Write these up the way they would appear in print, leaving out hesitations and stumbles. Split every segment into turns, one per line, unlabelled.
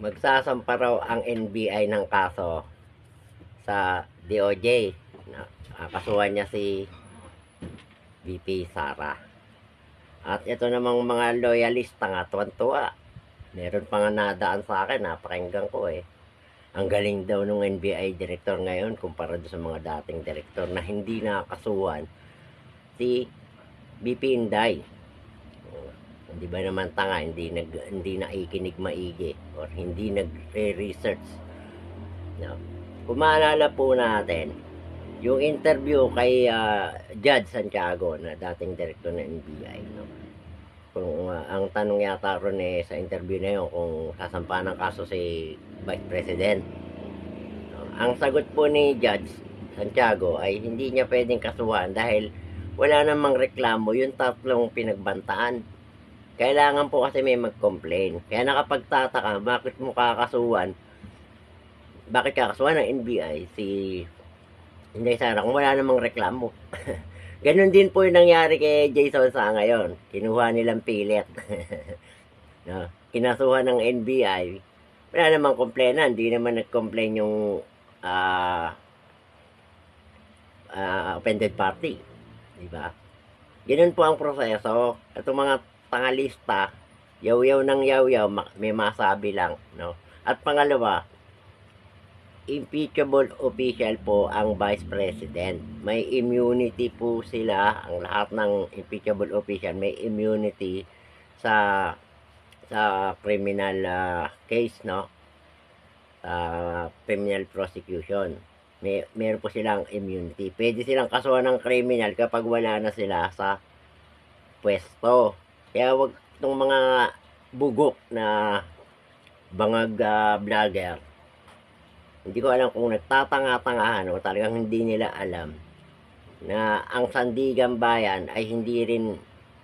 Magsasampa raw ang NBI ng kaso sa DOJ. Kasuhan niya si VP Sara. At ito namang mga loyalista nga, tuwan-tuwa. Meron pa nga nadaan sa akin, napakinggan ko eh. Ang galing daw ng NBI director ngayon kumpara sa mga dating director na hindi nakakasuhan si VP Inday. Hindi ba naman tanga, hindi naikinig maigi or hindi nagre-research. No? Kung maalala po natin, yung interview kay Judge Santiago na dating director ng NBI, no? Kung ang tanong yata ron sa interview na yun kung sasampahan ng kaso si Vice President. No? Ang sagot po ni Judge Santiago ay hindi niya pwedeng kasuhan dahil wala namang reklamo yung tatlong pinagbantaan. Kailangan po kasi may mag-complain. Kaya nakapagtataka, bakit mo kakasuhan? Bakit kakasuhan ng NBI si Inday Sara kung wala namang reklamo? Ganon din po yung nangyari kay Jason Sa ngayon. Kinuha nilang pilit. No? Kinasuhan ng NBI. Wala namang komplena. Hindi naman nag-complain yung offended party. Diba? Ganun po ang proseso. Itong mga pangalista, yaw-yaw ng yaw-yaw, may masabi lang. No? At pangalawa, impeachable official po ang Vice President. May immunity po sila, ang lahat ng impeachable official may immunity sa criminal case, no? Sa criminal prosecution. Meron po silang immunity. Pwede silang kasuhan ng criminal kapag wala na sila sa pwesto. Kaya wag itong mga bugok na bangag vlogger, hindi ko alam kung nagtatanga-tangahan o talagang hindi nila alam na ang Sandigan Bayan ay hindi rin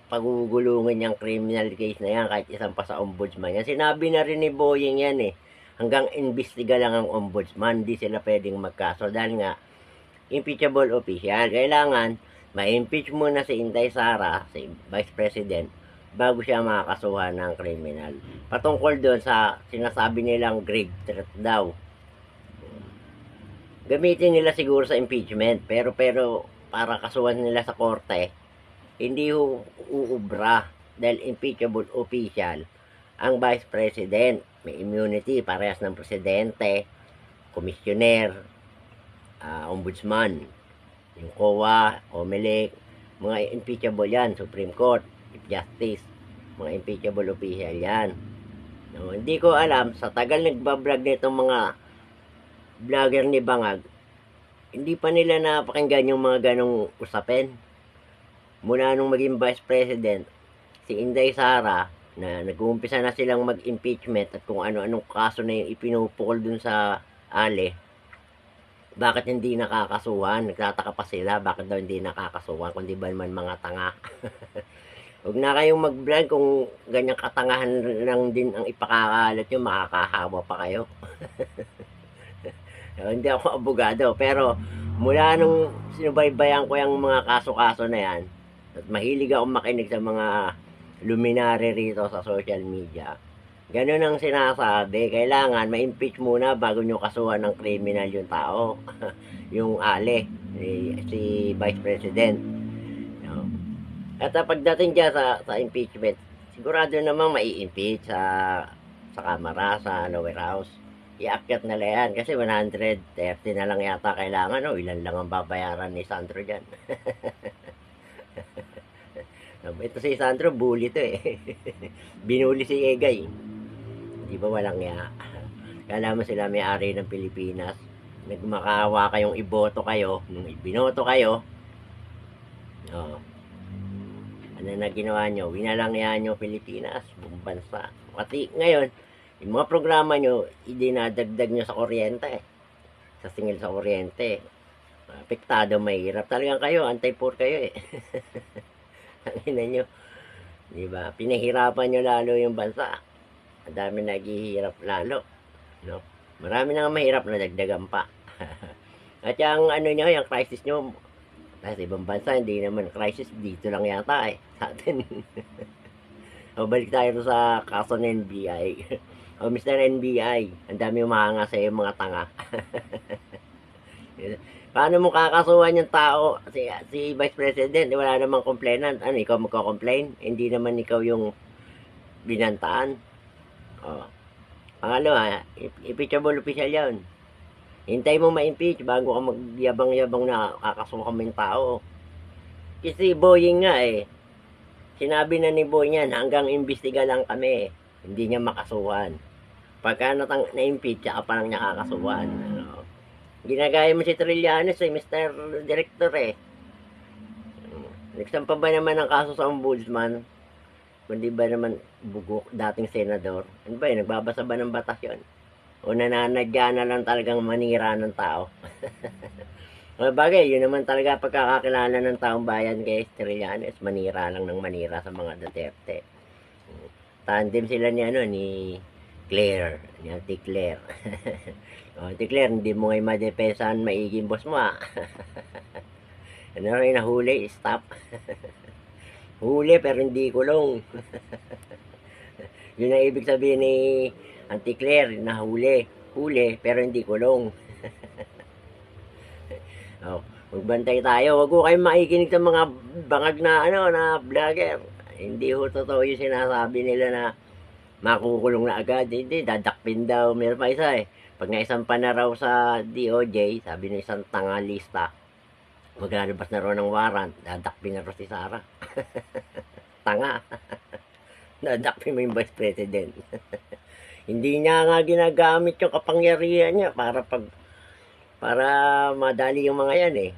pagugulungan yung criminal case na yan kahit isang pa sa ombudsman. Yan, sinabi na rin ni Boying yan eh. Hanggang imbestiga lang ang ombudsman, hindi sila pwedeng magkaso dahil nga impeachable official. Kailangan ma-impeach muna si Inday Sara, si Vice President, bago siya makakasuhan ng criminal. Patungkol doon sa sinasabi nilang grave threat daw. Gamitin nila siguro sa impeachment, pero para kasuhan nila sa korte, hindi uubra dahil impeachable official ang Vice President. May immunity, parehas ng presidente, komisyoner, ombudsman, yung COA, OMELEC, mga impeachable yan, Supreme Court, Chief Justice, mga impeachable official yan. No, hindi ko alam, sa tagal nagbablog nitong mga vlogger ni Bangag, hindi pa nila napakinggan yung mga ganong usapin. Mula nung maging Vice President, si Inday Sara, na nag-uumpisa na silang mag-impeachment at kung ano-anong kaso na yung ipinupukol dun sa Ale, bakit hindi nakakasuhan? Nagtataka pa sila, bakit daw hindi nakakasuhan? Kundi ba naman mga tanga? Huwag na kayong mag-vlog kung ganyang katangahan lang din ang ipakakalat nyo, makakahawa pa kayo. Hindi ako abogado, pero mula nung sinubaybayan ko yung mga kaso-kaso na yan, at mahilig ako makinig sa mga luminary rito sa social media, ganun ang sinasabi, kailangan ma-impeach muna bago nyo kasuhan ng criminal yung tao. Yung Ale, si Vice President. No? At pagdating dyan sa impeachment, sigurado namang mai-impeach sa Kamara, sa lower house. Iakyat na yan kasi 130 na lang yata kailangan, no? Ilan lang ang babayaran ni Sandro dyan. Ito si Sandro, bully to eh. Binuli si Egay. Di ba walang ya? Kala mo sila may-ari ng Pilipinas. Nagmakawa kayong iboto kayo. Nung ibinoto kayo, oh, ano na ginawa nyo? Winalangya nyo Pilipinas, buong bansa. Pati ngayon, yung mga programa nyo, idinadagdag nyo sa kuryente. Sa singil sa kuryente. Apektado, mahirap. Talagang kayo, anti-poor kayo eh. Ang ina nyo. Diba? Pinahirapan nyo lalo yung bansa. Ang dami naghihirap lalo. No? Marami nang mahirap na dagdagan pa. At yung ano nyo, yung crisis nyo, sa ibang bansa, hindi naman crisis. Dito lang yata eh. Sa atin. O, balik tayo sa kaso ng NBI. O Mr. NBI, ang dami umahanga sa iyo mga tanga. Paano mo kakasuhan yung tao, si Vice President, wala namang complainant. Ano, ikaw magko-complain? Hindi naman ikaw yung binantaan. O. Pangalawa, impeachable official yan. Hintay mo ma-impeach bago ka magyabang-yabang na kakasuhan mo yung tao. Kasi Boying nga sinabi na ni Boy niyan, hanggang imbestiga lang kami. Hindi niya makasuhan. Pagka na-impeach, tsaka pa lang niya kakasuhan. Ano? Ginagaya mo si Trillanes Mr. Director Nagsampa ba naman ang kaso sa ombudsman? Hindi ba naman bugok dating senador? Ano ba nagbabasa ba ng batas yun? O nananadya na lang talagang manira ng tao? Bagay, yun naman talaga pagkakakilala ng taong bayan kay Trillanes, manira lang ng manira sa mga Duterte. Tandem sila ni Claire, ni Auntie Claire. Auntie Claire, hindi mo ngayon madepensahan maiging boss mo Ano rin, nahuli, stop. Huli pero hindi kulong. Yun ang ibig sabihin ni Auntie Claire, nahuli. Huli pero hindi kulong. Magbantay tayo. Wag ko kayong makikinig sa mga bangag na vlogger. Hindi ho totoo yung sinasabi nila na makukulong na agad. Hindi, dadakpin daw. Meron pa isa Pag naisampa na raw sa DOJ, sabi ng isang tangalista, maglalabas na raw ng warrant, dadakpin na raw si Sara. Tanga. Dadakpin mo yung Vice President. Hindi niya nga ginagamit yung kapangyarihan niya para madali yung mga yan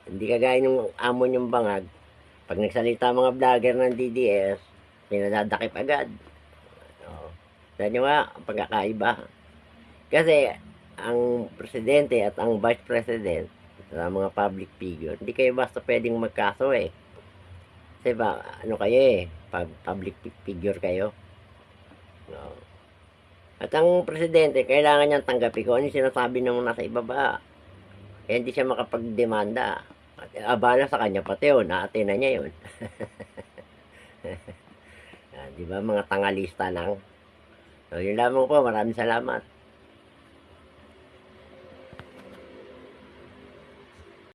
Hindi kagaya ng amo yung bangag. Pag nagsalita mga vlogger ng DDS, pinadadakip agad. Dahil nyo nga, ang pagkakaiba. Kasi, ang presidente at ang vice president, sa mga public figure, hindi kayo basta pwedeng magkaso Kasi ba, ano kayo public figure kayo. At ang presidente, kailangan niyang tanggapin kung ano yung sinasabi ng nasa ibaba. Kaya hindi siya makapagdemanda. At abala sa kanya pati naate na niya yun. Di ba mga tangalista lang. So yun lamang po, maraming salamat.